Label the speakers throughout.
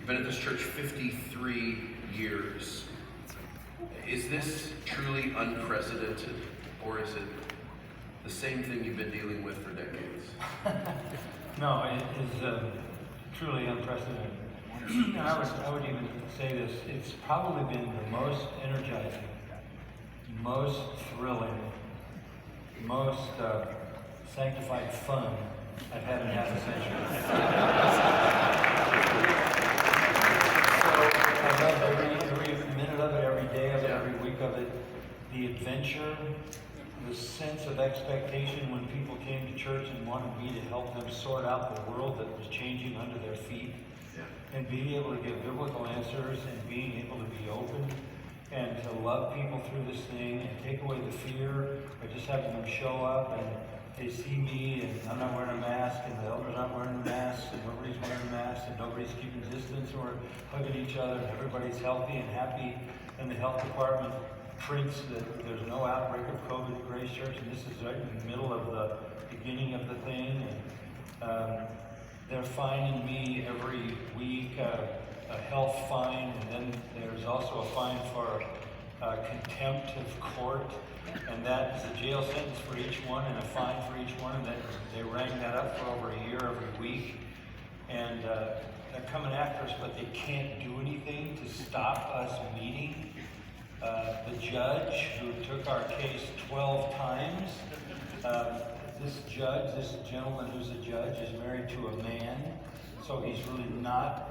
Speaker 1: You've been at this church 53 years. Is this truly unprecedented, or is it the same thing you've been dealing with for decades?
Speaker 2: No, it is truly unprecedented. And I would even say this, it's probably been the most energizing, most thrilling, most sanctified fun I've had in half a century. So I love every minute of it, every day of it, every week of it. The adventure, the sense of expectation when people came to church and wanted me to help them sort out the world that was changing under their feet. And being able to give biblical answers and being able to be open and to love people through this thing and take away the fear by just having them show up and they see me and I'm not wearing a mask and the elders aren't wearing a mask and nobody's wearing a mask and nobody's keeping distance or hugging each other and everybody's healthy and happy and the health department prints that there's no outbreak of COVID at Grace Church, and this is right in the middle of the beginning of the thing. And they're fining me every week, a health fine, and then there's also a fine for contempt of court, and that is a jail sentence for each one and a fine for each one, and they rang that up for over a year every week. And they're coming after us, but they can't do anything to stop us meeting. The judge who took our case 12 times, this gentleman who's a judge is married to a man, so he's really not,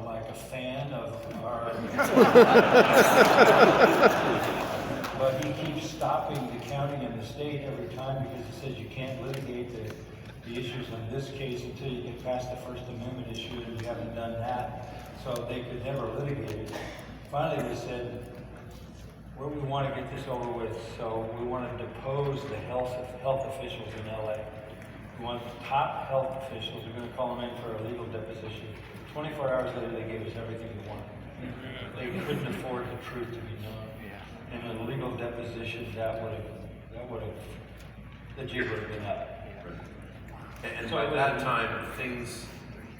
Speaker 2: like a fan of our, but he keeps stopping the county and the state every time because he says you can't litigate the issues on this case until you get past the First Amendment issue, and we haven't done that, so they could never litigate it. Finally, we said, we want to get this over with, so we want to depose the health officials in LA. We want the top health officials, we're going to call them in for a legal deposition. 24 hours later, they gave us everything we wanted. They couldn't afford the truth to be known. In a legal deposition, the jig would have been up.
Speaker 1: And so at that time, things